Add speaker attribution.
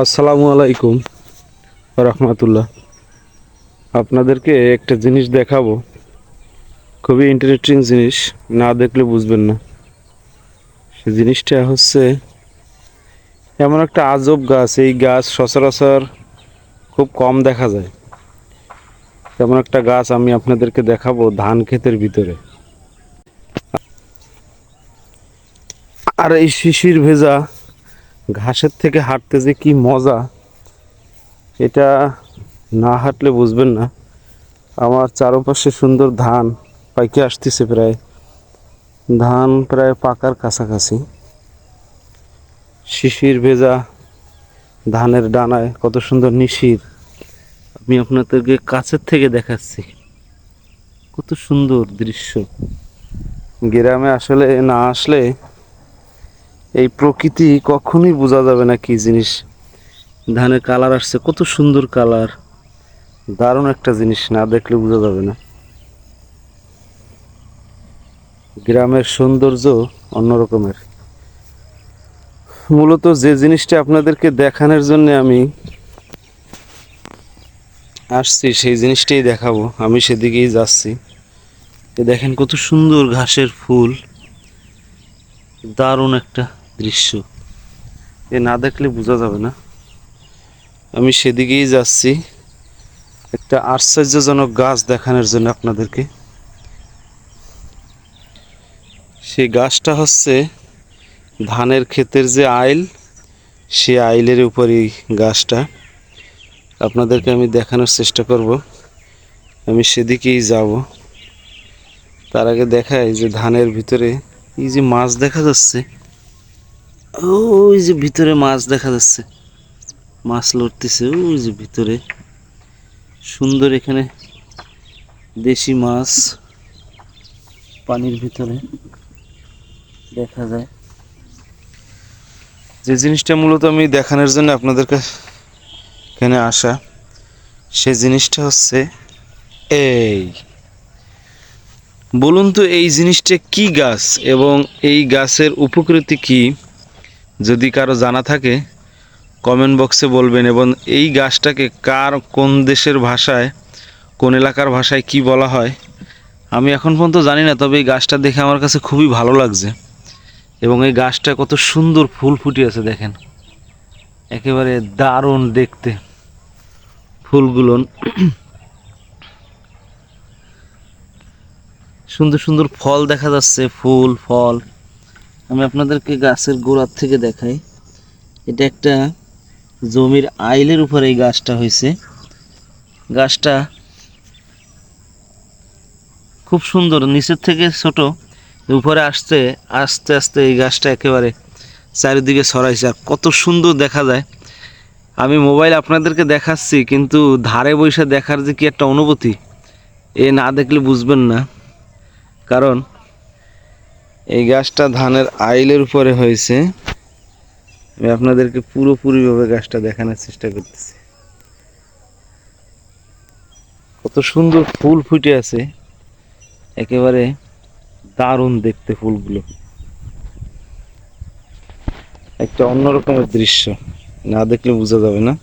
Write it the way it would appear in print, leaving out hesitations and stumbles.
Speaker 1: আসসালামু আলাইকুম রহমতুল্লাহ। আপনাদেরকে একটা জিনিস দেখাবো, খুবই ইন্টারেস্টিং জিনিস, না দেখলে বুঝবেন না। সে জিনিসটা হচ্ছে এমন একটা আজব গাছ, এই গাছ সচরাচর খুব কম দেখা যায়। তেমন একটা গাছ আমি আপনাদেরকে দেখাবো ধান ক্ষেতের ভিতরে। আর এই শিশির ভেজা ঘাসের থেকে হাঁটতে যে কি মজা, এটা না হাঁটলে বুঝবেন না। আমার চারপাশে সুন্দর ধান পাইকে আসতেছে, ধান প্রায় পাকার কাছাকাছি। শিশির ভেজা ধানের ডানায় কত সুন্দর নিশির, আমি আপনাদেরকে কাছের থেকে দেখাচ্ছি। কত সুন্দর দৃশ্য। গ্রামে আসলে না আসলে এই প্রকৃতি কখনোই বোঝা যাবে না কি জিনিস। ধানের কালার আসছে, কত সুন্দর কালার, দারুণ একটা জিনিস, না দেখলে বোঝা যাবে না। গ্রামের সৌন্দর্য অন্যরকমের। মূলত যে জিনিসটা আপনাদেরকে দেখানোর জন্য আমি আসছি, সেই জিনিসটাই দেখাবো। আমি সেদিকেই যাচ্ছি। দেখেন কত সুন্দর ঘাসের ফুল, দারুণ একটা দৃশ্য, এ না দেখলে বোঝা যাবে না। আমি সেদিকেই যাচ্ছি একটা আশ্চর্যজনক গাছ দেখানোর জন্য আপনাদেরকে। সেই গাছটা হচ্ছে ধানের ক্ষেতের যে আইল, সে আইলের উপরই গাছটা। আপনাদেরকে আমি দেখানোর চেষ্টা করব। আমি সেদিকেই যাব। তার আগে দেখাই যে ধানের ভিতরে এই যে মাছ দেখা যাচ্ছে, ওই যে ভিতরে মাছ দেখা যাচ্ছে, মাছ লড়তেছে ওই যে ভিতরে। সুন্দর এখানে দেশি মাছ পানির ভিতরে দেখা যায়। যে জিনিসটা মূলত আমি দেখানোর জন্য আপনাদের এখানে আসা, সে জিনিসটা হচ্ছে এই, বলুন তো এই জিনিসটা কি গাছ এবং এই গাছের উপকৃতি কি? যদি কারো জানা থাকে কমেন্ট বক্সে বলবেন। এবং এই গাছটাকে কোন দেশের ভাষায়, কোন এলাকার ভাষায় কি বলা হয় আমি এখন পর্যন্ত জানি না, তবে এই গাছটা দেখে আমার কাছে খুবই ভালো লাগছে। এবং এই গাছটা কত সুন্দর ফুল ফুটিয়েছে দেখেন, একেবারে দারুণ দেখতে ফুলগুলো। সুন্দর সুন্দর ফল দেখা যাচ্ছে, ফুল ফল। আমি আপনাদেরকে গাছের গোড়ার থেকে দেখাই। এটা একটা জমির আইলের উপরে এই গাছটা হয়েছে। গাছটা খুব সুন্দর, নিচের থেকে ছোট, উপরে আসতে আস্তে আস্তে এই গাছটা একেবারে চারিদিকে ছড়াইছে। আর কত সুন্দর দেখা যায়। আমি মোবাইল আপনাদেরকে দেখাচ্ছি, কিন্তু ধারে বসে দেখার যে কি একটা অনুভূতি, এ না দেখলে বুঝবেন না। কারণ এই গাছটা ধানের আইলের উপরে হয়েছে। আমি আপনাদেরকে পুরোপুরিভাবে গাছটা দেখানোর চেষ্টা করতেছি। কত সুন্দর ফুল ফুটে আছে, একেবারে দারুণ দেখতে ফুলগুলো। একটা অন্যরকমের দৃশ্য, না দেখলে বোঝা যাবে না।